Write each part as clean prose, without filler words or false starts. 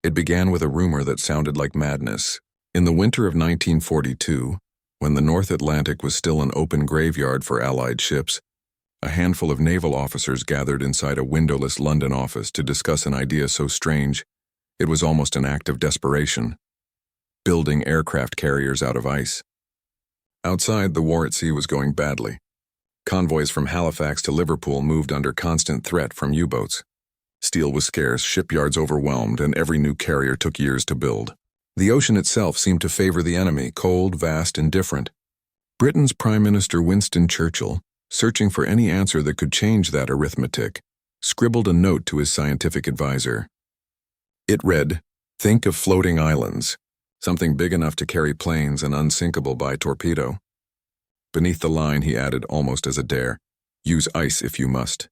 It began with a rumor that sounded like madness. In the winter of 1942, when the North Atlantic was still an open graveyard for Allied ships, a handful of naval officers gathered inside a windowless London office to discuss an idea so strange, it was almost an act of desperation: building aircraft carriers out of ice. Outside, the war at sea was going badly. Convoys from Halifax to Liverpool moved under constant threat from U-boats. Steel was scarce, shipyards overwhelmed, and every new carrier took years to build. The ocean itself seemed to favor the enemy, cold, vast, and different. Britain's Prime Minister Winston Churchill, searching for any answer that could change that arithmetic, scribbled a note to his scientific advisor. It read, "Think of floating islands, something big enough to carry planes and unsinkable by torpedo." Beneath the line, he added almost as a dare, "Use ice if you must."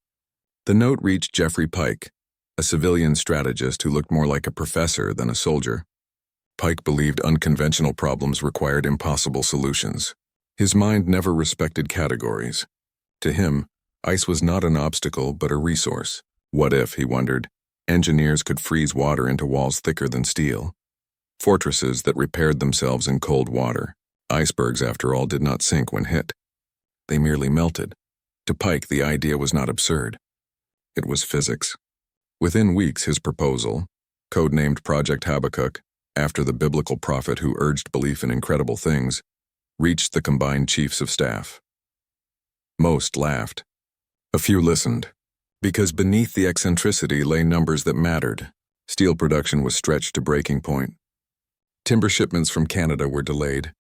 The note reached Geoffrey Pike, a civilian strategist who looked more like a professor than a soldier. Pike believed unconventional problems required impossible solutions. His mind never respected categories. To him, ice was not an obstacle but a resource. What if, he wondered, engineers could freeze water into walls thicker than steel? Fortresses that repaired themselves in cold water. Icebergs, after all, did not sink when hit. They merely melted. To Pike, the idea was not absurd. It was physics. Within weeks, his proposal, codenamed Project Habbakuk, after the biblical prophet who urged belief in incredible things, reached the combined chiefs of staff. Most laughed. A few listened, because beneath the eccentricity lay numbers that mattered. Steel production was stretched to breaking point. Timber shipments from Canada were delayed.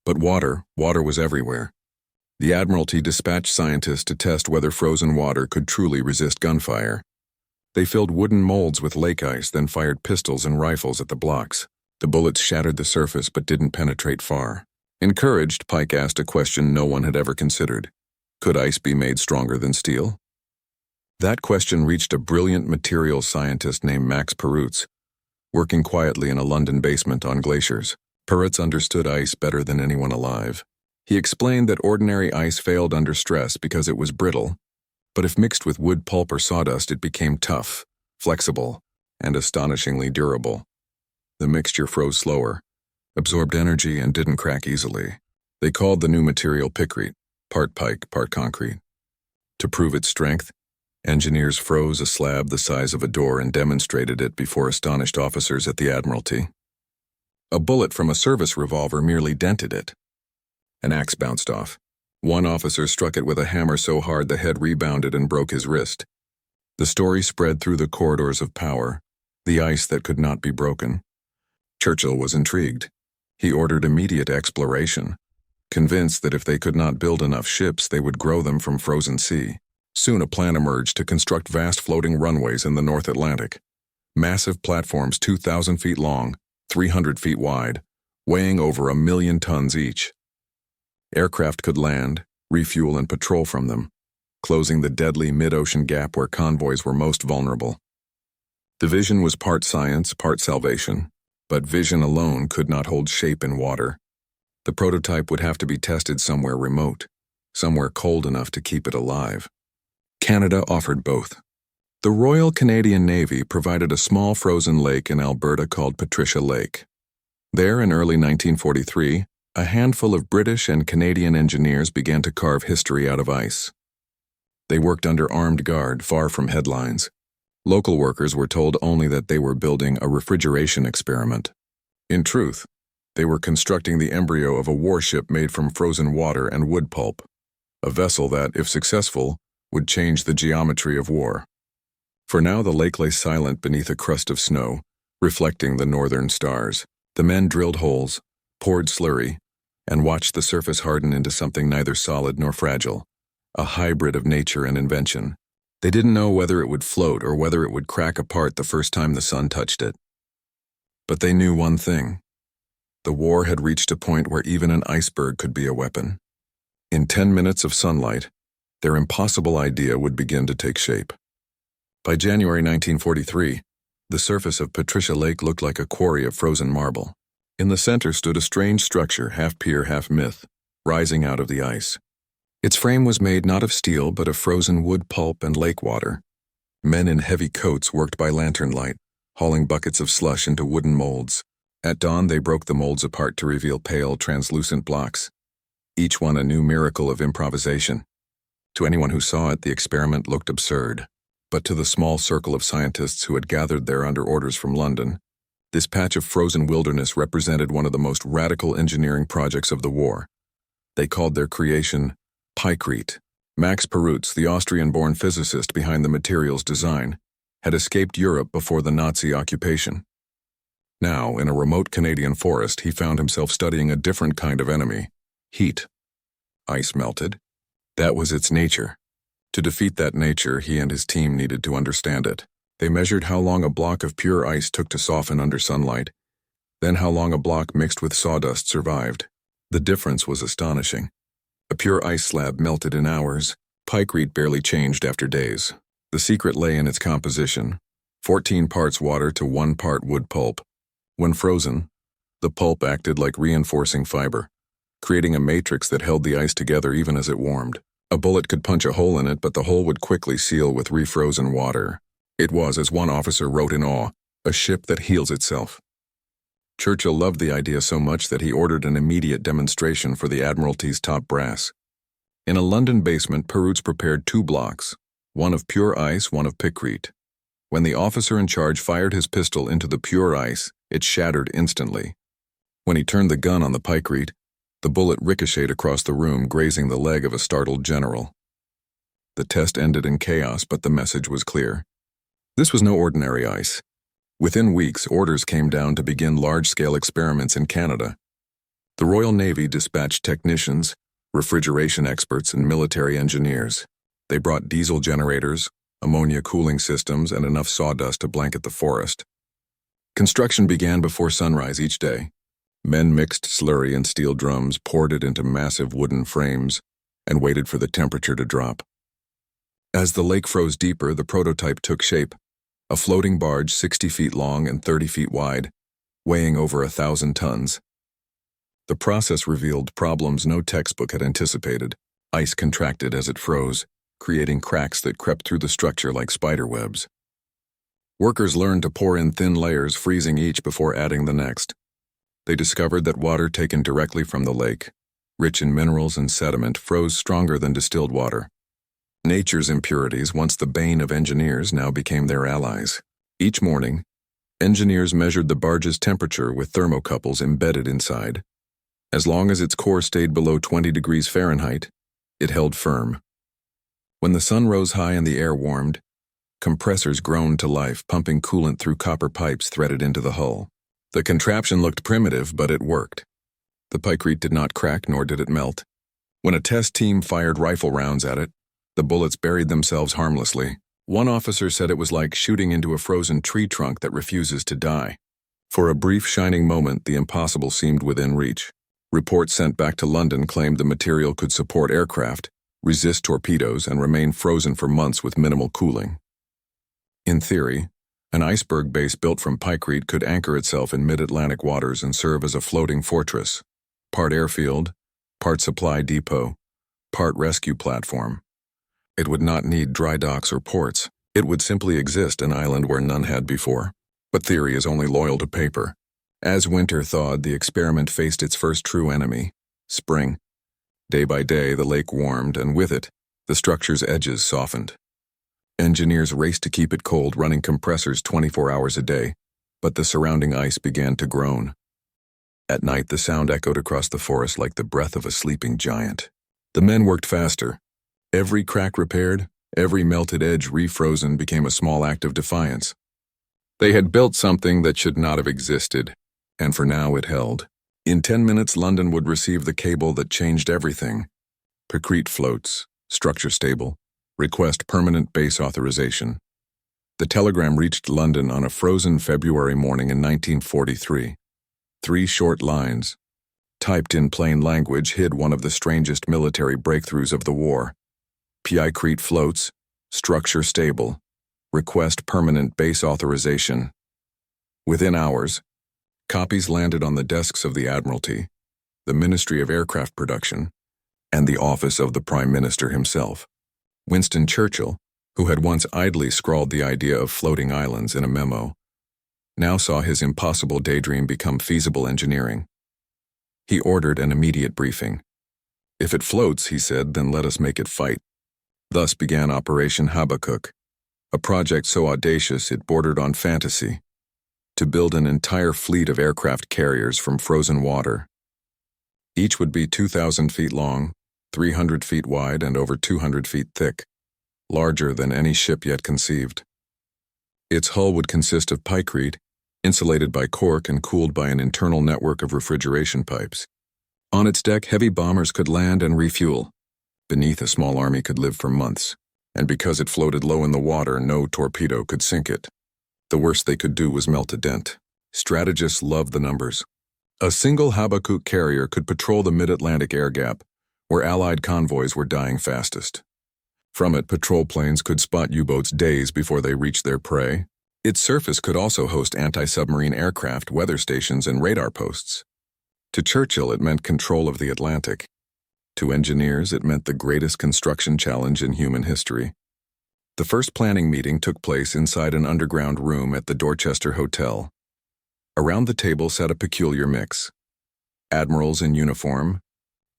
But water was everywhere. The Admiralty dispatched scientists to test whether frozen water could truly resist gunfire. They filled wooden molds with lake ice, then fired pistols and rifles at the blocks. The bullets shattered the surface but didn't penetrate far. Encouraged, Pike asked a question no one had ever considered. Could ice be made stronger than steel? That question reached a brilliant materials scientist named Max Perutz, working quietly in a London basement on glaciers. Perutz understood ice better than anyone alive. He explained that ordinary ice failed under stress because it was brittle, but if mixed with wood pulp or sawdust, it became tough, flexible, and astonishingly durable. The mixture froze slower, absorbed energy, and didn't crack easily. They called the new material picrete, part pike, part concrete. To prove its strength, engineers froze a slab the size of a door and demonstrated it before astonished officers at the Admiralty. A bullet from a service revolver merely dented it. An axe bounced off. One officer struck it with a hammer so hard the head rebounded and broke his wrist. The story spread through the corridors of power, the ice that could not be broken. Churchill was intrigued. He ordered immediate exploration, convinced that if they could not build enough ships, they would grow them from frozen sea. Soon a plan emerged to construct vast floating runways in the North Atlantic. Massive platforms 2,000 feet long, 300 feet wide, weighing over 1 million tons each. Aircraft could land, refuel, and patrol from them, closing the deadly mid-ocean gap where convoys were most vulnerable. The vision was part science, part salvation, but vision alone could not hold shape in water. The prototype would have to be tested somewhere remote, somewhere cold enough to keep it alive. Canada offered both. The Royal Canadian Navy provided a small frozen lake in Alberta called Patricia Lake. There, in early 1943, a handful of British and Canadian engineers began to carve history out of ice. They worked under armed guard, far from headlines. Local workers were told only that they were building a refrigeration experiment. In truth, they were constructing the embryo of a warship made from frozen water and wood pulp, a vessel that, if successful, would change the geometry of war. For now, the lake lay silent beneath a crust of snow, reflecting the northern stars. The men drilled holes, poured slurry, and watched the surface harden into something neither solid nor fragile, a hybrid of nature and invention. They didn't know whether it would float or whether it would crack apart the first time the sun touched it. But they knew one thing. The war had reached a point where even an iceberg could be a weapon. In 10 minutes of sunlight, their impossible idea would begin to take shape. By January 1943, the surface of Patricia Lake looked like a quarry of frozen marble. In the center stood a strange structure, half pier, half myth, rising out of the ice. Its frame was made not of steel but of frozen wood pulp and lake water. Men in heavy coats worked by lantern light, hauling buckets of slush into wooden molds. At dawn, they broke the molds apart to reveal pale, translucent blocks, each one a new miracle of improvisation. To anyone who saw it, the experiment looked absurd. But to the small circle of scientists who had gathered there under orders from London, this patch of frozen wilderness represented one of the most radical engineering projects of the war. They called their creation Pykrete. Max Perutz, the Austrian-born physicist behind the material's design, had escaped Europe before the Nazi occupation. Now, in a remote Canadian forest, he found himself studying a different kind of enemy: heat. Ice melted. That was its nature. To defeat that nature, he and his team needed to understand it. They measured how long a block of pure ice took to soften under sunlight, then how long a block mixed with sawdust survived. The difference was astonishing. A pure ice slab melted in hours. Pykrete barely changed after days. The secret lay in its composition: 14 parts water to 1 part wood pulp. When frozen, the pulp acted like reinforcing fiber, creating a matrix that held the ice together even as it warmed. A bullet could punch a hole in it, but the hole would quickly seal with refrozen water. It was, as one officer wrote in awe, a ship that heals itself. Churchill loved the idea so much that he ordered an immediate demonstration for the Admiralty's top brass. In a London basement, Perutz prepared 2 blocks, one of pure ice, one of Pykrete. When the officer in charge fired his pistol into the pure ice, it shattered instantly. When he turned the gun on the Pykrete, the bullet ricocheted across the room, grazing the leg of a startled general. The test ended in chaos, but the message was clear. This was no ordinary ice. Within weeks, orders came down to begin large-scale experiments in Canada. The Royal Navy dispatched technicians, refrigeration experts, and military engineers. They brought diesel generators, ammonia cooling systems, and enough sawdust to blanket the forest. Construction began before sunrise each day. Men mixed slurry and steel drums, poured it into massive wooden frames, and waited for the temperature to drop. As the lake froze deeper, the prototype took shape: a floating barge 60 feet long and 30 feet wide, weighing over 1,000 tons. The process revealed problems no textbook had anticipated. Ice contracted as it froze, creating cracks that crept through the structure like spider webs. Workers learned to pour in thin layers, freezing each before adding the next. They discovered that water taken directly from the lake, rich in minerals and sediment, froze stronger than distilled water. Nature's impurities, once the bane of engineers, now became their allies. Each morning, engineers measured the barge's temperature with thermocouples embedded inside. As long as its core stayed below 20 degrees Fahrenheit, it held firm. When the sun rose high and the air warmed, compressors groaned to life, pumping coolant through copper pipes threaded into the hull. The contraption looked primitive, but it worked. The Pykrete did not crack, nor did it melt. When a test team fired rifle rounds at it, the bullets buried themselves harmlessly. One officer said it was like shooting into a frozen tree trunk that refuses to die. For a brief shining moment, the impossible seemed within reach. Reports sent back to London claimed the material could support aircraft, resist torpedoes, and remain frozen for months with minimal cooling. In theory, an iceberg base built from Pykrete could anchor itself in mid-Atlantic waters and serve as a floating fortress, part airfield, part supply depot, part rescue platform. It would not need dry docks or ports. It would simply exist, an island where none had before. But theory is only loyal to paper. As winter thawed, the experiment faced its first true enemy: spring. Day by day, the lake warmed, and with it, the structure's edges softened. Engineers raced to keep it cold, running compressors 24 hours a day, but the surrounding ice began to groan. At night, the sound echoed across the forest like the breath of a sleeping giant. The men worked faster. Every crack repaired, every melted edge refrozen became a small act of defiance. They had built something that should not have existed, and for now it held. In 10 minutes, London would receive the cable that changed everything. Pykrete floats, structure stable, request permanent base authorization. The telegram reached London on a frozen February morning in 1943. 3 short lines, typed in plain language, hid one of the strangest military breakthroughs of the war. Pykrete floats, structure stable, request permanent base authorization. Within hours, copies landed on the desks of the Admiralty, the Ministry of Aircraft Production, and the office of the Prime Minister himself. Winston Churchill, who had once idly scrawled the idea of floating islands in a memo, now saw his impossible daydream become feasible engineering. He ordered an immediate briefing. "If it floats," he said, "then let us make it fight." Thus began Operation Habbakuk, a project so audacious it bordered on fantasy, to build an entire fleet of aircraft carriers from frozen water. Each would be 2,000 feet long, 300 feet wide, and over 200 feet thick, larger than any ship yet conceived. Its hull would consist of pykrete, insulated by cork and cooled by an internal network of refrigeration pipes. On its deck, heavy bombers could land and refuel. Beneath, a small army could live for months, and because it floated low in the water, no torpedo could sink it. The worst they could do was melt a dent. Strategists loved the numbers. A single Habbakuk carrier could patrol the mid-Atlantic air gap, where Allied convoys were dying fastest. From it, patrol planes could spot U-boats days before they reached their prey. Its surface could also host anti-submarine aircraft, weather stations, and radar posts. To Churchill, it meant control of the Atlantic. To engineers, it meant the greatest construction challenge in human history. The first planning meeting took place inside an underground room at the Dorchester Hotel. Around the table sat a peculiar mix: admirals in uniform,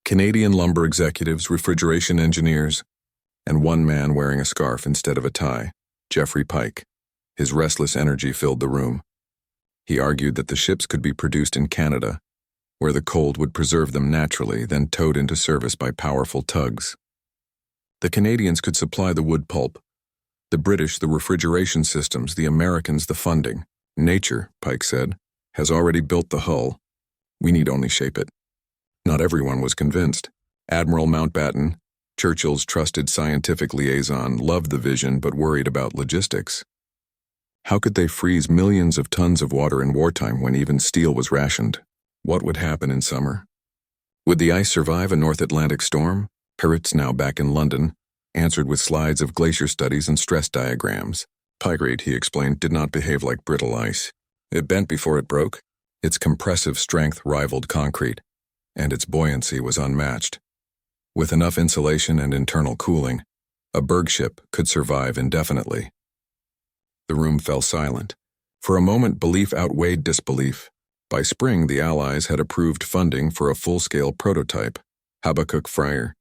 Canadian lumber executives, refrigeration engineers, and one man wearing a scarf instead of a tie, Jeffrey Pike. His restless energy filled the room. He argued that the ships could be produced in Canada, where the cold would preserve them naturally, then towed into service by powerful tugs. The Canadians could supply the wood pulp, the British the refrigeration systems, the Americans the funding. "Nature," Pike said, "has already built the hull. We need only shape it." Not everyone was convinced. Admiral Mountbatten, Churchill's trusted scientific liaison, loved the vision but worried about logistics. How could they freeze millions of tons of water in wartime when even steel was rationed? What would happen in summer? Would the ice survive a North Atlantic storm? Peretz, now back in London, answered with slides of glacier studies and stress diagrams. Pykrete, he explained, did not behave like brittle ice. It bent before it broke. Its compressive strength rivaled concrete, and its buoyancy was unmatched. With enough insulation and internal cooling, a berg ship could survive indefinitely. The room fell silent. For a moment, belief outweighed disbelief. By spring, the Allies had approved funding for a full-scale prototype, Habbakuk Fryer,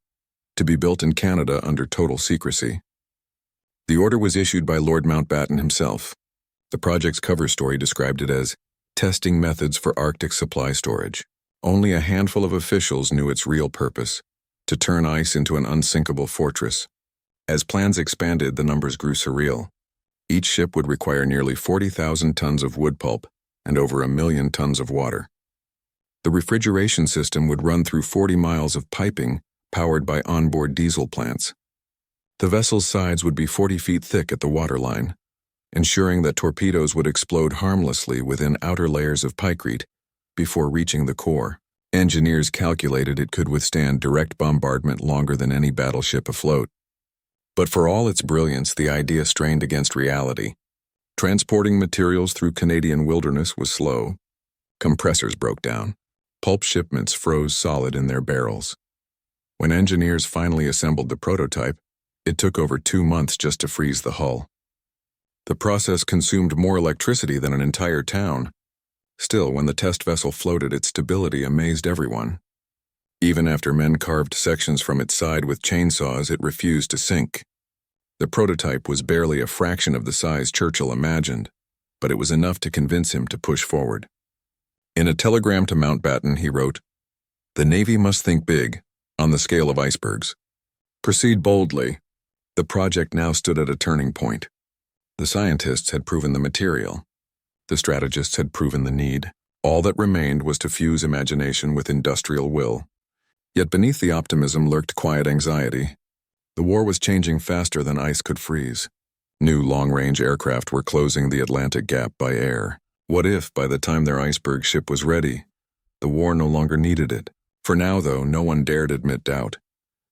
to be built in Canada under total secrecy. The order was issued by Lord Mountbatten himself. The project's cover story described it as testing methods for Arctic supply storage. Only a handful of officials knew its real purpose: to turn ice into an unsinkable fortress. As plans expanded, the numbers grew surreal. Each ship would require nearly 40,000 tons of wood pulp and over 1 million tons of water. The refrigeration system would run through 40 miles of piping powered by onboard diesel plants. The vessel's sides would be 40 feet thick at the waterline, ensuring that torpedoes would explode harmlessly within outer layers of pykrete before reaching the core. Engineers calculated it could withstand direct bombardment longer than any battleship afloat. But for all its brilliance, the idea strained against reality. Transporting materials through Canadian wilderness was slow. Compressors broke down. Pulp shipments froze solid in their barrels. When engineers finally assembled the prototype, it took over 2 months just to freeze the hull. The process consumed more electricity than an entire town. Still, when the test vessel floated, its stability amazed everyone. Even after men carved sections from its side with chainsaws, it refused to sink. The prototype was barely a fraction of the size Churchill imagined, but it was enough to convince him to push forward. In a telegram to Mountbatten, he wrote, "The Navy must think big, on the scale of icebergs. Proceed boldly." The project now stood at a turning point. The scientists had proven the material. The strategists had proven the need. All that remained was to fuse imagination with industrial will. Yet beneath the optimism lurked quiet anxiety. The war was changing faster than ice could freeze. New long-range aircraft were closing the Atlantic gap by air. What if, by the time their iceberg ship was ready, the war no longer needed it? For now, though, no one dared admit doubt.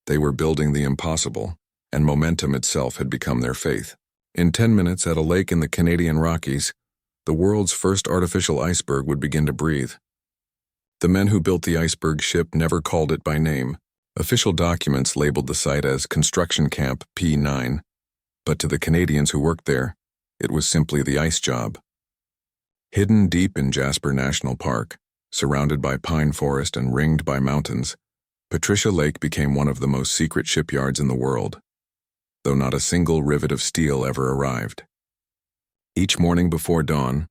They were building the impossible, and momentum itself had become their faith. In 10 minutes, at a lake in the Canadian Rockies, the world's first artificial iceberg would begin to breathe. The men who built the iceberg ship never called it by name. Official documents labeled the site as Construction Camp P9, but to the Canadians who worked there, it was simply the ice job. Hidden deep in Jasper National Park, surrounded by pine forest and ringed by mountains, Patricia Lake became one of the most secret shipyards in the world, though not a single rivet of steel ever arrived. Each morning before dawn,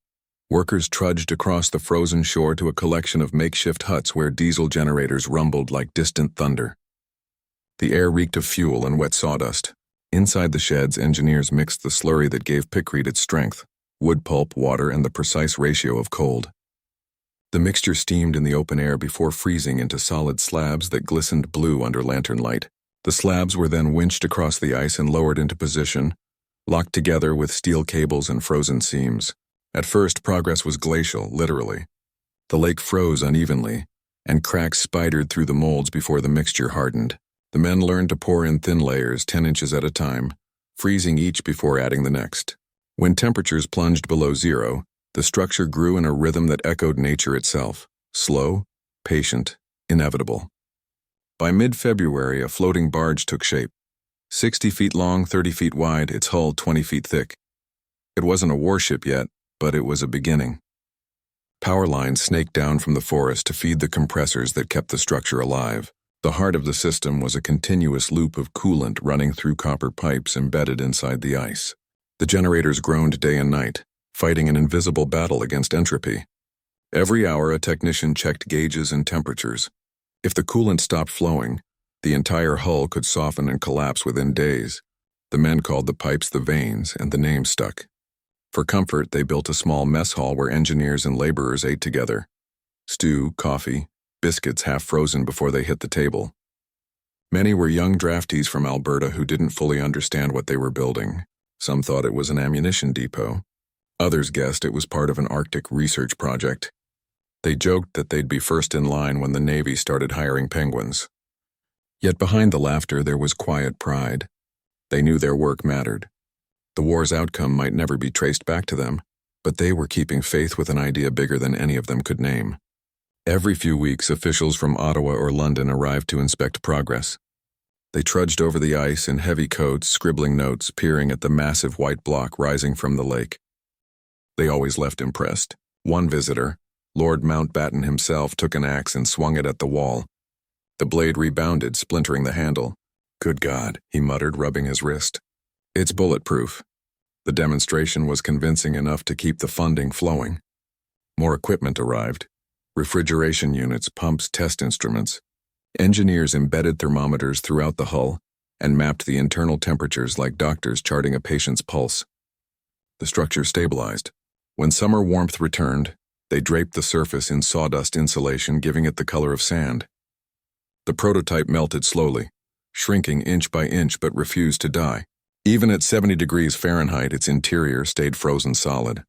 workers trudged across the frozen shore to a collection of makeshift huts where diesel generators rumbled like distant thunder. The air reeked of fuel and wet sawdust. Inside the sheds, engineers mixed the slurry that gave Pickreed its strength, wood pulp, water, and the precise ratio of cold. The mixture steamed in the open air before freezing into solid slabs that glistened blue under lantern light. The slabs were then winched across the ice and lowered into position, locked together with steel cables and frozen seams. At first, progress was glacial, literally. The lake froze unevenly, and cracks spidered through the molds before the mixture hardened. The men learned to pour in thin layers 10 inches at a time, freezing each before adding the next. When temperatures plunged below zero, the structure grew in a rhythm that echoed nature itself, slow, patient, inevitable. By mid-February, a floating barge took shape. 60 feet long, 30 feet wide, its hull 20 feet thick. It wasn't a warship yet, but it was a beginning. Power lines snaked down from the forest to feed the compressors that kept the structure alive. The heart of the system was a continuous loop of coolant running through copper pipes embedded inside the ice. The generators groaned day and night, fighting an invisible battle against entropy. Every hour, a technician checked gauges and temperatures. If the coolant stopped flowing, the entire hull could soften and collapse within days. The men called the pipes the veins, and the name stuck. For comfort, they built a small mess hall where engineers and laborers ate together. Stew, coffee, biscuits half frozen before they hit the table. Many were young draftees from Alberta who didn't fully understand what they were building. Some thought it was an ammunition depot. Others guessed it was part of an Arctic research project. They joked that they'd be first in line when the Navy started hiring penguins. Yet behind the laughter there was quiet pride. They knew their work mattered. The war's outcome might never be traced back to them, but they were keeping faith with an idea bigger than any of them could name. Every few weeks, officials from Ottawa or London arrived to inspect progress. They trudged over the ice in heavy coats, scribbling notes, peering at the massive white block rising from the lake. They always left impressed. One visitor, Lord Mountbatten himself, took an axe and swung it at the wall. The blade rebounded, splintering the handle. "Good God," he muttered, rubbing his wrist. "It's bulletproof." The demonstration was convincing enough to keep the funding flowing. More equipment arrived. Refrigeration units, pumps, test instruments. Engineers embedded thermometers throughout the hull and mapped the internal temperatures like doctors charting a patient's pulse. The structure stabilized. When summer warmth returned, they draped the surface in sawdust insulation, giving it the color of sand. The prototype melted slowly, shrinking inch by inch but refused to die. Even at 70 degrees Fahrenheit, its interior stayed frozen solid.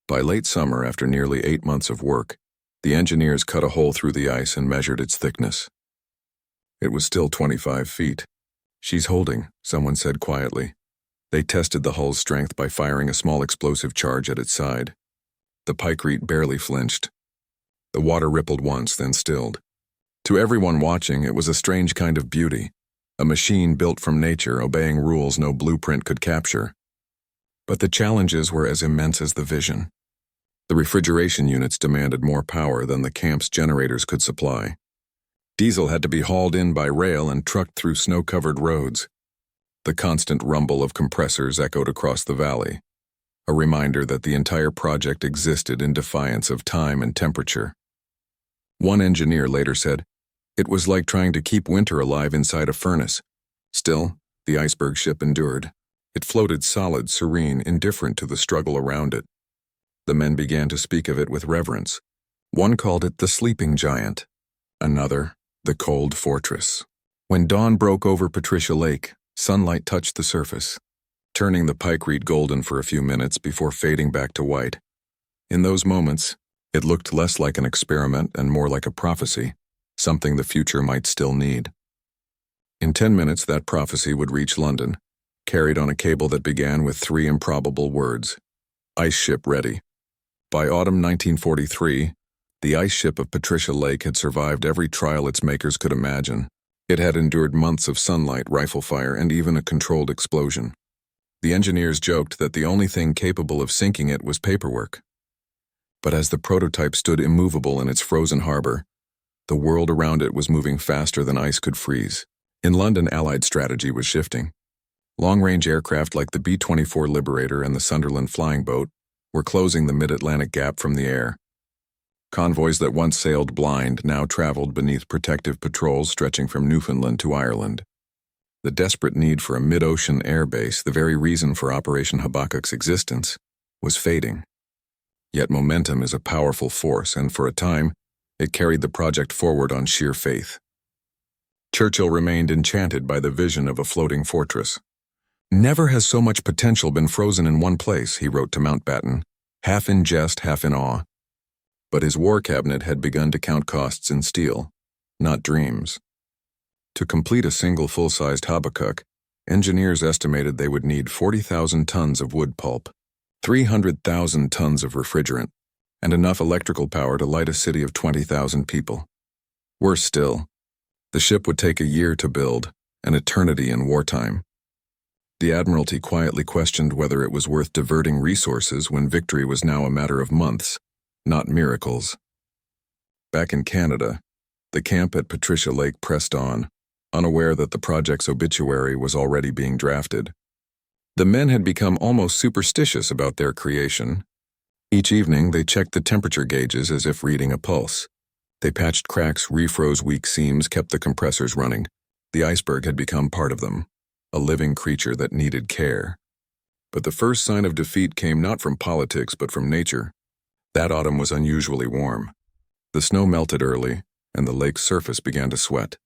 By late summer, after nearly 8 months of work, the engineers cut a hole through the ice and measured its thickness. It was still 25 feet. "She's holding," someone said quietly. They tested the hull's strength by firing a small explosive charge at its side. The Pikrete barely flinched. The water rippled once, then stilled. To everyone watching, it was a strange kind of beauty, a machine built from nature, obeying rules no blueprint could capture. But the challenges were as immense as the vision. The refrigeration units demanded more power than the camp's generators could supply. Diesel had to be hauled in by rail and trucked through snow-covered roads. The constant rumble of compressors echoed across the valley, a reminder that the entire project existed in defiance of time and temperature. One engineer later said, "It was like trying to keep winter alive inside a furnace." Still, the Iceberg ship endured. It floated solid, serene, indifferent to the struggle around it. The men began to speak of it with reverence. One called it the sleeping giant, another, the cold fortress. When dawn broke over Patricia Lake, sunlight touched the surface, turning the Pikrete golden for a few minutes before fading back to white. In those moments, it looked less like an experiment and more like a prophecy, something the future might still need. In 10 minutes, that prophecy would reach London, carried on a cable that began with 3 improbable words: "Ice ship ready." By autumn 1943, the ice ship of Patricia Lake had survived every trial its makers could imagine. It had endured months of sunlight, rifle fire, and even a controlled explosion. The engineers joked that the only thing capable of sinking it was paperwork. But as the prototype stood immovable in its frozen harbor, the world around it was moving faster than ice could freeze. In London, Allied strategy was shifting. Long-range aircraft like the B-24 Liberator and the Sunderland flying boat were closing the mid-Atlantic gap from the air. Convoys that once sailed blind now traveled beneath protective patrols stretching from Newfoundland to Ireland. The desperate need for a mid-ocean air base, the very reason for Operation Habbakuk's existence, was fading. Yet momentum is a powerful force, and for a time, it carried the project forward on sheer faith. Churchill remained enchanted by the vision of a floating fortress. "Never has so much potential been frozen in one place," he wrote to Mountbatten, half in jest, half in awe. But his war cabinet had begun to count costs in steel, not dreams. To complete a single full-sized Habbakuk, engineers estimated they would need 40,000 tons of wood pulp, 300,000 tons of refrigerant, and enough electrical power to light a city of 20,000 people. Worse still, the ship would take a year to build, an eternity in wartime. The Admiralty quietly questioned whether it was worth diverting resources when victory was now a matter of months, not miracles. Back in Canada, the camp at Patricia Lake pressed on, unaware that the project's obituary was already being drafted. The men had become almost superstitious about their creation. Each evening, they checked the temperature gauges as if reading a pulse. They patched cracks, refroze weak seams, kept the compressors running. The iceberg had become part of them, a living creature that needed care. But the first sign of defeat came not from politics but from nature. That autumn was unusually warm. The snow melted early, and the lake's surface began to sweat.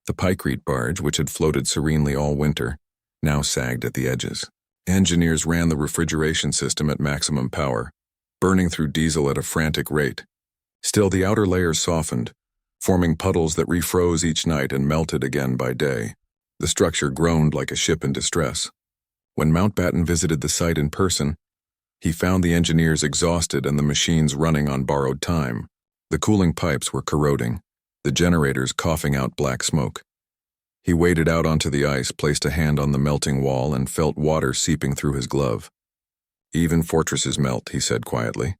The Pykrete barge, which had floated serenely all winter, now sagged at the edges. Engineers ran the refrigeration system at maximum power, burning through diesel at a frantic rate. Still, the outer layers softened, forming puddles that refroze each night and melted again by day. The structure groaned like a ship in distress. When Mountbatten visited the site in person, he found the engineers exhausted and the machines running on borrowed time. The cooling pipes were corroding, the generators coughing out black smoke. He waded out onto the ice, placed a hand on the melting wall, and felt water seeping through his glove. "Even fortresses melt," he said quietly.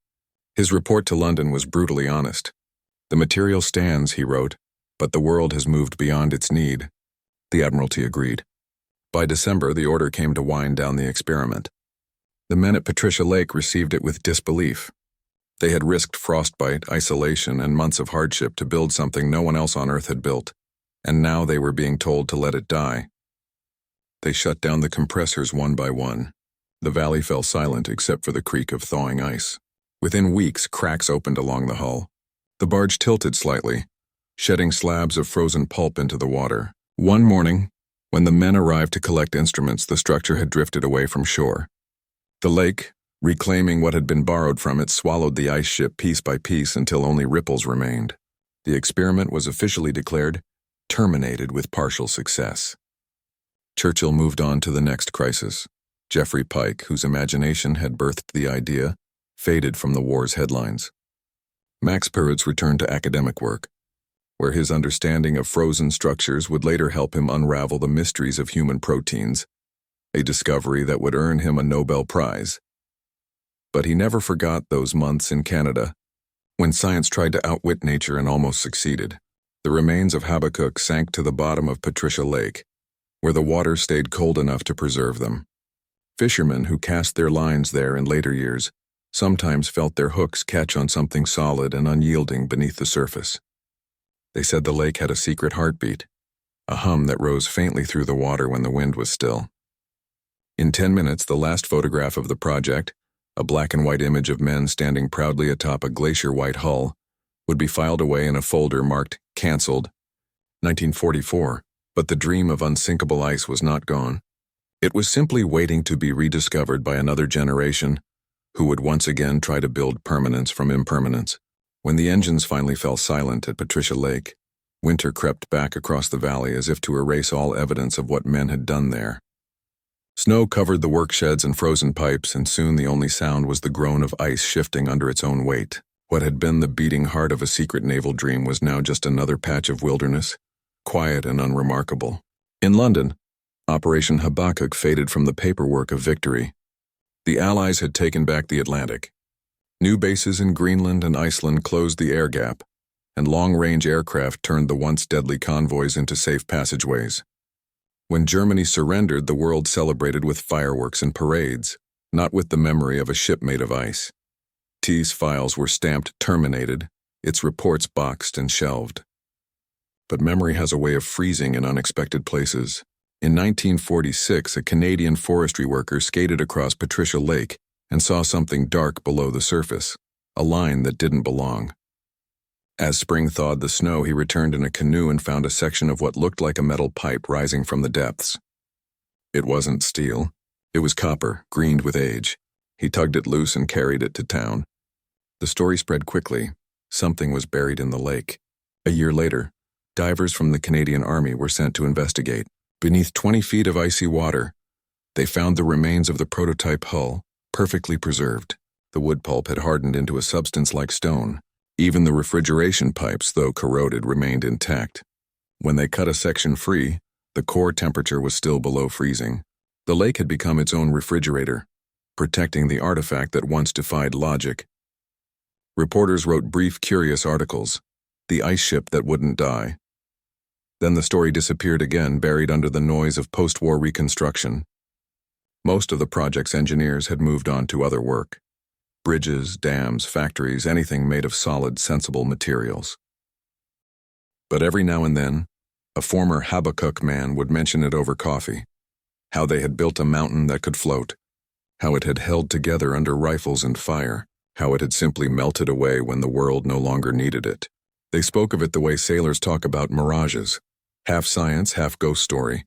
His report to London was brutally honest. "The material stands," he wrote, "but the world has moved beyond its need." The Admiralty agreed. By December, the order came to wind down the experiment. The men at Patricia Lake received it with disbelief. They had risked frostbite, isolation, and months of hardship to build something no one else on Earth had built, and now they were being told to let it die. They shut down the compressors one by one. The valley fell silent except for the creak of thawing ice. Within weeks, cracks opened along the hull. The barge tilted slightly, shedding slabs of frozen pulp into the water. One morning, when the men arrived to collect instruments, the structure had drifted away from shore. The lake, reclaiming what had been borrowed from it, swallowed the ice ship piece by piece until only ripples remained. The experiment was officially declared terminated with partial success. Churchill moved on to the next crisis. Geoffrey Pike, whose imagination had birthed the idea, faded from the war's headlines. Max Perutz returned to academic work, where his understanding of frozen structures would later help him unravel the mysteries of human proteins, a discovery that would earn him a Nobel Prize. But he never forgot those months in Canada, when science tried to outwit nature and almost succeeded. The remains of Habbakuk sank to the bottom of Patricia Lake, where the water stayed cold enough to preserve them. Fishermen who cast their lines there in later years sometimes felt their hooks catch on something solid and unyielding beneath the surface. They said the lake had a secret heartbeat, a hum that rose faintly through the water when the wind was still. In 10 minutes, the last photograph of the project, a black and white image of men standing proudly atop a glacier-white hull, would be filed away in a folder marked "Cancelled, 1944," but the dream of unsinkable ice was not gone. It was simply waiting to be rediscovered by another generation who would once again try to build permanence from impermanence. When the engines finally fell silent at Patricia Lake, winter crept back across the valley as if to erase all evidence of what men had done there. Snow covered the worksheds and frozen pipes, and soon the only sound was the groan of ice shifting under its own weight. What had been the beating heart of a secret naval dream was now just another patch of wilderness, quiet and unremarkable. In London, Operation Habbakuk faded from the paperwork of victory. The Allies had taken back the Atlantic. New bases in Greenland and Iceland closed the air gap, and long-range aircraft turned the once deadly convoys into safe passageways. When Germany surrendered, the world celebrated with fireworks and parades, not with the memory of a ship made of ice. T's files were stamped terminated, its reports boxed and shelved. But memory has a way of freezing in unexpected places. In 1946, a Canadian forestry worker skated across Patricia Lake and saw something dark below the surface, a line that didn't belong. As spring thawed the snow, he returned in a canoe and found a section of what looked like a metal pipe rising from the depths. It wasn't steel. It was copper, greened with age. He tugged it loose and carried it to town. The story spread quickly. Something was buried in the lake. A year later, divers from the Canadian Army were sent to investigate. Beneath 20 feet of icy water, they found the remains of the prototype hull, perfectly preserved. The wood pulp had hardened into a substance like stone. Even the refrigeration pipes, though corroded, remained intact. When they cut a section free, the core temperature was still below freezing. The lake had become its own refrigerator, protecting the artifact that once defied logic. Reporters wrote brief, curious articles. The ice ship that wouldn't die. Then the story disappeared again, buried under the noise of post-war reconstruction. Most of the project's engineers had moved on to other work. Bridges, dams, factories, anything made of solid, sensible materials. But every now and then, a former Habbakuk man would mention it over coffee. How they had built a mountain that could float. How it had held together under rifles and fire. How it had simply melted away when the world no longer needed it. They spoke of it the way sailors talk about mirages. Half science, half ghost story.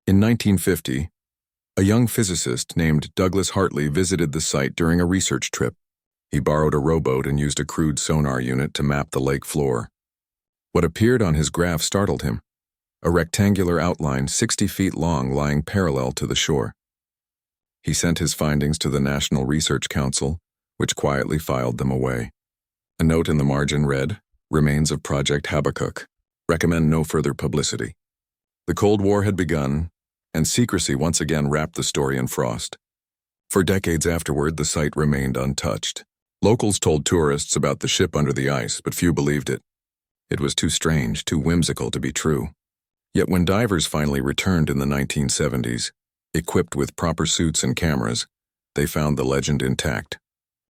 In 1950, a young physicist named Douglas Hartley visited the site during a research trip. He borrowed a rowboat and used a crude sonar unit to map the lake floor. What appeared on his graph startled him. A rectangular outline 60 feet long lying parallel to the shore. He sent his findings to the National Research Council, which quietly filed them away. A note in the margin read, "Remains of Project Habbakuk. Recommend no further publicity." The Cold War had begun, and secrecy once again wrapped the story in frost. For decades afterward, the site remained untouched. Locals told tourists about the ship under the ice, but few believed it. It was too strange, too whimsical to be true. Yet when divers finally returned in the 1970s, equipped with proper suits and cameras, they found the legend intact.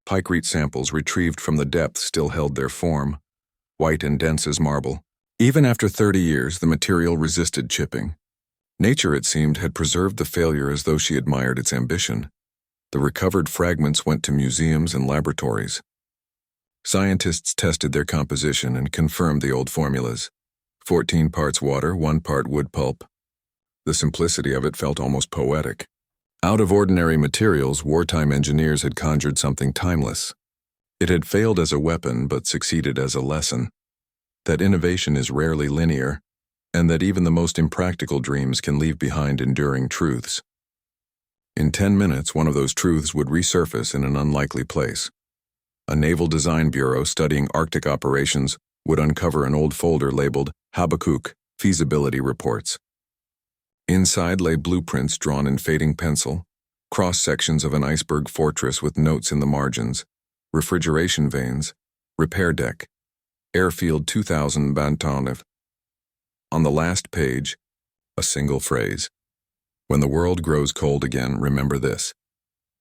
Pykrete samples retrieved from the depths still held their form, white and dense as marble. Even after 30 years, the material resisted chipping. Nature, it seemed, had preserved the failure as though she admired its ambition. The recovered fragments went to museums and laboratories. Scientists tested their composition and confirmed the old formulas. 14 parts water, 1 part wood pulp. The simplicity of it felt almost poetic. Out of ordinary materials, wartime engineers had conjured something timeless. It had failed as a weapon, but succeeded as a lesson. That innovation is rarely linear, and that even the most impractical dreams can leave behind enduring truths. In 10 minutes, one of those truths would resurface in an unlikely place. A naval design bureau studying Arctic operations would uncover an old folder labeled Habbakuk Feasibility Reports. Inside lay blueprints drawn in fading pencil, cross-sections of an iceberg fortress with notes in the margins, refrigeration vanes, repair deck, airfield 2000 Bantonev. On the last page, a single phrase. When the world grows cold again, remember this.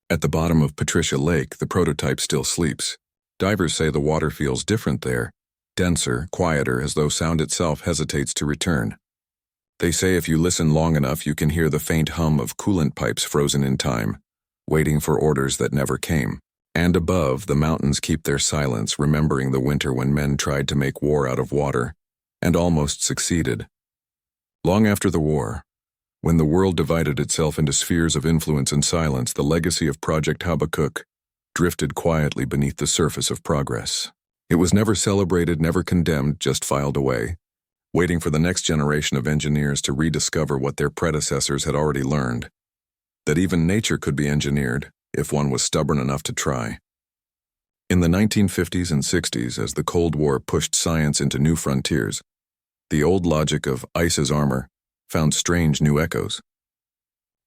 At the bottom of Patricia Lake, the prototype still sleeps. Divers say the water feels different there, denser, quieter, as though sound itself hesitates to return. They say if you listen long enough, you can hear the faint hum of coolant pipes frozen in time, waiting for orders that never came. And above, the mountains keep their silence, remembering the winter when men tried to make war out of water, and almost succeeded. Long after the war, when the world divided itself into spheres of influence and silence, the legacy of Project Habbakuk drifted quietly beneath the surface of progress. It was never celebrated, never condemned, just filed away, waiting for the next generation of engineers to rediscover what their predecessors had already learned, that even nature could be engineered if one was stubborn enough to try. In the 1950s and 60s, as the Cold War pushed science into new frontiers, the old logic of ice as armor found strange new echoes.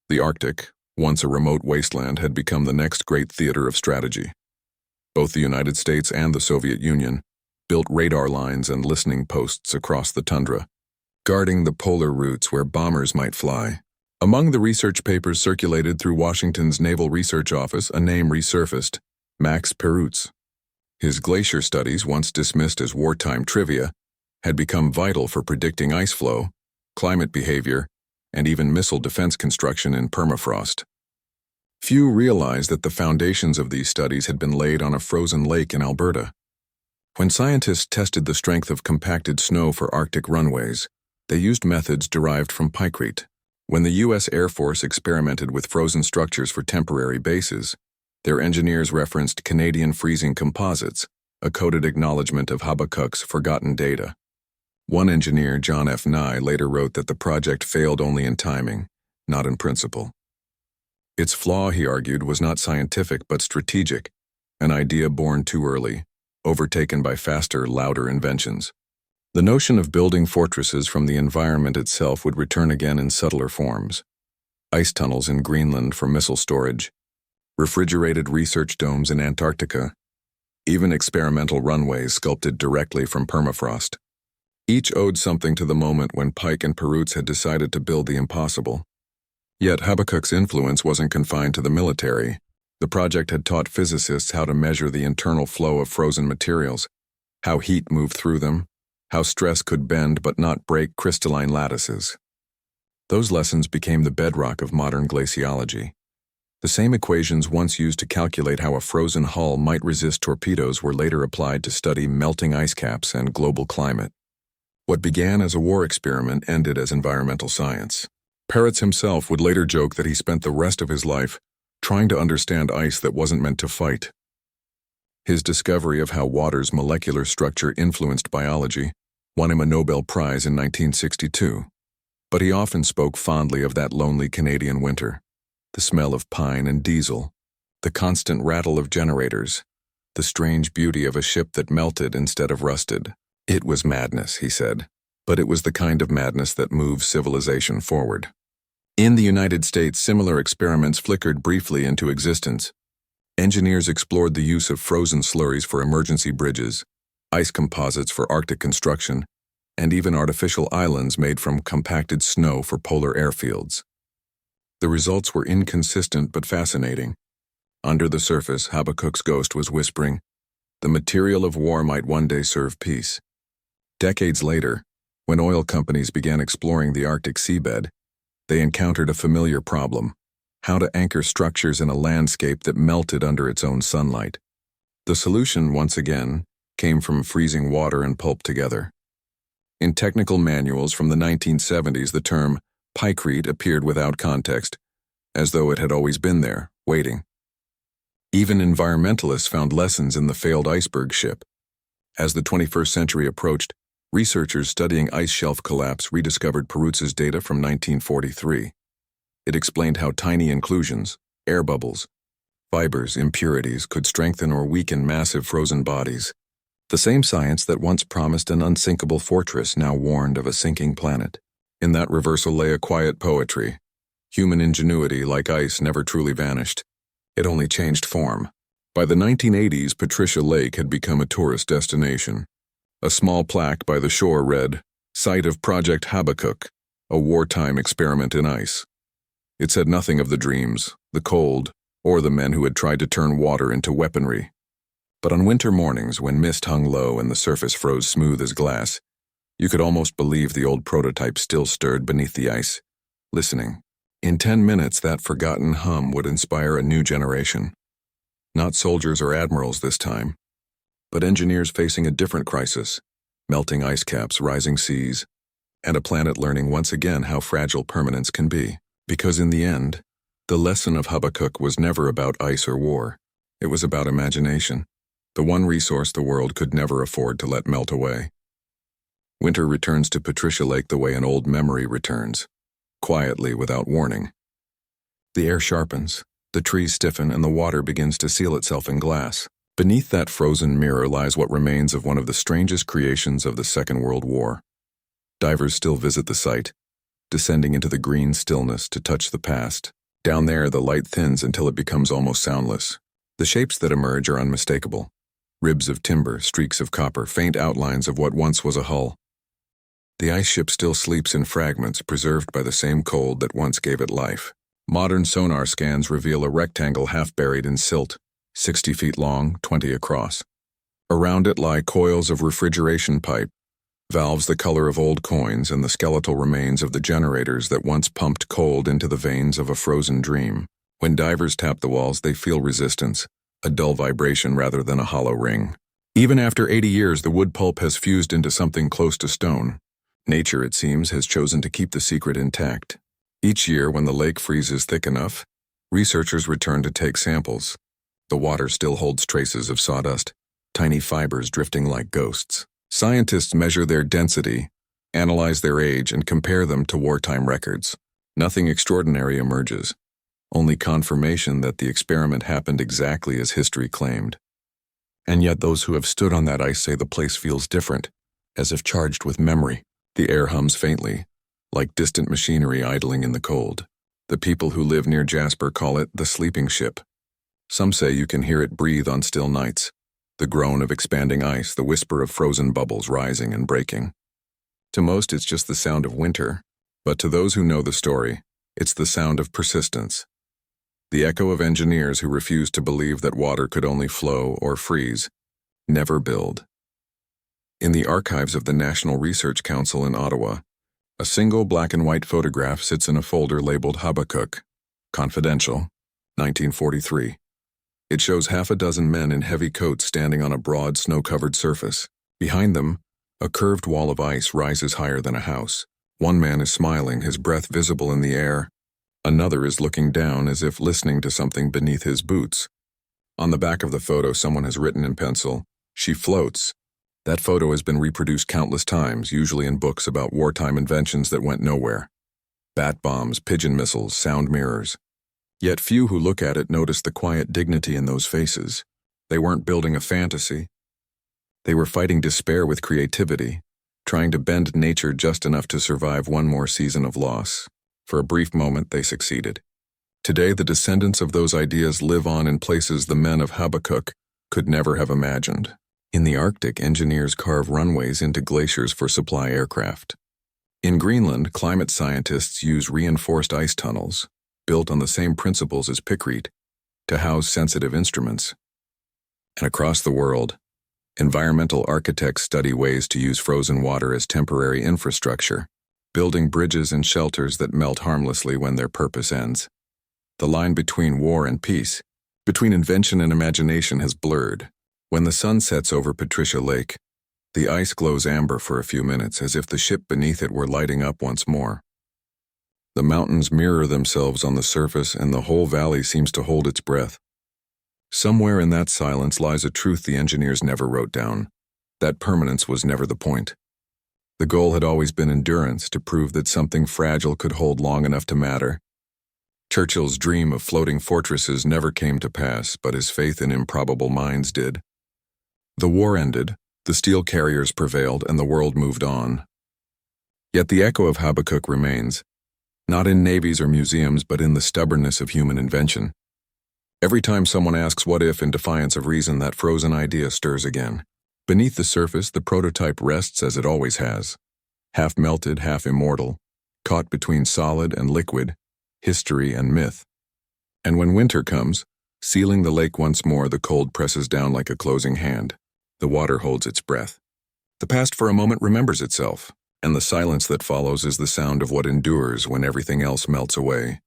The Arctic, once a remote wasteland, had become the next great theater of strategy. Both the United States and the Soviet Union built radar lines and listening posts across the tundra, guarding the polar routes where bombers might fly. Among the research papers circulated through Washington's Naval Research Office, a name resurfaced: Max Perutz. His glacier studies, once dismissed as wartime trivia, had become vital for predicting ice flow, climate behavior, and even missile defense construction in permafrost. Few realized that the foundations of these studies had been laid on a frozen lake in Alberta. When scientists tested the strength of compacted snow for Arctic runways, they used methods derived from pykrete. When the U.S. Air Force experimented with frozen structures for temporary bases, their engineers referenced Canadian freezing composites, a coded acknowledgement of Habbakuk's forgotten data. One engineer, John F. Nye, later wrote that the project failed only in timing, not in principle. Its flaw, he argued, was not scientific but strategic, an idea born too early, overtaken by faster, louder inventions. The notion of building fortresses from the environment itself would return again in subtler forms. Ice tunnels in Greenland for missile storage, refrigerated research domes in Antarctica, even experimental runways sculpted directly from permafrost. Each owed something to the moment when Pike and Perutz had decided to build the impossible. Yet Habbakuk's influence wasn't confined to the military. The project had taught physicists how to measure the internal flow of frozen materials, how heat moved through them, how stress could bend but not break crystalline lattices. Those lessons became the bedrock of modern glaciology. The same equations once used to calculate how a frozen hull might resist torpedoes were later applied to study melting ice caps and global climate. What began as a war experiment ended as environmental science. Perutz himself would later joke that he spent the rest of his life trying to understand ice that wasn't meant to fight. His discovery of how water's molecular structure influenced biology won him a Nobel Prize in 1962. But he often spoke fondly of that lonely Canadian winter, the smell of pine and diesel, the constant rattle of generators, the strange beauty of a ship that melted instead of rusted. It was madness, he said, but it was the kind of madness that moves civilization forward. In the United States, similar experiments flickered briefly into existence. Engineers explored the use of frozen slurries for emergency bridges, ice composites for Arctic construction, and even artificial islands made from compacted snow for polar airfields. The results were inconsistent but fascinating. Under the surface, Habbakuk's ghost was whispering, the material of war might one day serve peace. Decades later, when oil companies began exploring the Arctic seabed, they encountered a familiar problem: how to anchor structures in a landscape that melted under its own sunlight. The solution, once again, came from freezing water and pulp together. In technical manuals from the 1970s, the term pykrete appeared without context, as though it had always been there, waiting. Even environmentalists found lessons in the failed iceberg ship. As the 21st century approached, researchers studying ice shelf collapse rediscovered Perutz's data from 1943. It explained how tiny inclusions, air bubbles, fibers, impurities could strengthen or weaken massive frozen bodies. The same science that once promised an unsinkable fortress now warned of a sinking planet. In that reversal lay a quiet poetry. Human ingenuity, like ice, never truly vanished. It only changed form. By the 1980s, Patricia Lake had become a tourist destination. A small plaque by the shore read, "Site of Project Habbakuk, a wartime experiment in ice." It said nothing of the dreams, the cold, or the men who had tried to turn water into weaponry. But on winter mornings, when mist hung low and the surface froze smooth as glass, you could almost believe the old prototype still stirred beneath the ice, listening. In 10 minutes, that forgotten hum would inspire a new generation. Not soldiers or admirals this time, but engineers facing a different crisis: melting ice caps, rising seas, and a planet learning once again how fragile permanence can be. Because in the end, the lesson of Habbakuk was never about ice or war. It was about imagination, the one resource the world could never afford to let melt away. Winter returns to Patricia Lake the way an old memory returns, quietly, without warning. The air sharpens, the trees stiffen, and the water begins to seal itself in glass. Beneath that frozen mirror lies what remains of one of the strangest creations of the Second World War. Divers still visit the site, descending into the green stillness to touch the past. Down there, the light thins until it becomes almost soundless. The shapes that emerge are unmistakable. Ribs of timber, streaks of copper, faint outlines of what once was a hull. The ice ship still sleeps in fragments preserved by the same cold that once gave it life. Modern sonar scans reveal a rectangle half buried in silt, 60 feet long, 20 across. Around it lie coils of refrigeration pipe, valves the color of old coins, and the skeletal remains of the generators that once pumped cold into the veins of a frozen dream. When divers tap the walls, they feel resistance, a dull vibration rather than a hollow ring. Even after 80 years, the wood pulp has fused into something close to stone. Nature, it seems, has chosen to keep the secret intact. Each year, when the lake freezes thick enough, researchers return to take samples. The water still holds traces of sawdust, tiny fibers drifting like ghosts. Scientists measure their density, analyze their age, and compare them to wartime records. Nothing extraordinary emerges, only confirmation that the experiment happened exactly as history claimed. And yet those who have stood on that ice say the place feels different, as if charged with memory. The air hums faintly, like distant machinery idling in the cold. The people who live near Jasper call it the sleeping ship. Some say you can hear it breathe on still nights, the groan of expanding ice, the whisper of frozen bubbles rising and breaking. To most, it's just the sound of winter, but to those who know the story, it's the sound of persistence. The echo of engineers who refused to believe that water could only flow or freeze, never build. In the archives of the National Research Council in Ottawa, a single black and white photograph sits in a folder labeled Habbakuk, Confidential, 1943. It shows half a dozen men in heavy coats standing on a broad, snow-covered surface. Behind them, a curved wall of ice rises higher than a house. One man is smiling, his breath visible in the air. Another is looking down as if listening to something beneath his boots. On the back of the photo, someone has written in pencil, "She floats." That photo has been reproduced countless times, usually in books about wartime inventions that went nowhere. Bat bombs, pigeon missiles, sound mirrors. Yet few who look at it notice the quiet dignity in those faces. They weren't building a fantasy. They were fighting despair with creativity, trying to bend nature just enough to survive one more season of loss. For a brief moment, they succeeded. Today, the descendants of those ideas live on in places the men of Habbakuk could never have imagined. In the Arctic, engineers carve runways into glaciers for supply aircraft. In Greenland, climate scientists use reinforced ice tunnels, built on the same principles as Pickrete, to house sensitive instruments. And across the world, environmental architects study ways to use frozen water as temporary infrastructure, building bridges and shelters that melt harmlessly when their purpose ends. The line between war and peace, between invention and imagination, has blurred. When the sun sets over Patricia Lake, the ice glows amber for a few minutes, as if the ship beneath it were lighting up once more. The mountains mirror themselves on the surface, and the whole valley seems to hold its breath. Somewhere in that silence lies a truth the engineers never wrote down. That permanence was never the point. The goal had always been endurance, to prove that something fragile could hold long enough to matter. Churchill's dream of floating fortresses never came to pass, but his faith in improbable minds did. The war ended, the steel carriers prevailed, and the world moved on. Yet the echo of Habbakuk remains, not in navies or museums, but in the stubbornness of human invention. Every time someone asks what if in defiance of reason, that frozen idea stirs again. Beneath the surface, the prototype rests as it always has, half melted, half immortal, caught between solid and liquid, history and myth. And when winter comes, sealing the lake once more, the cold presses down like a closing hand. The water holds its breath. The past for a moment remembers itself, and the silence that follows is the sound of what endures when everything else melts away.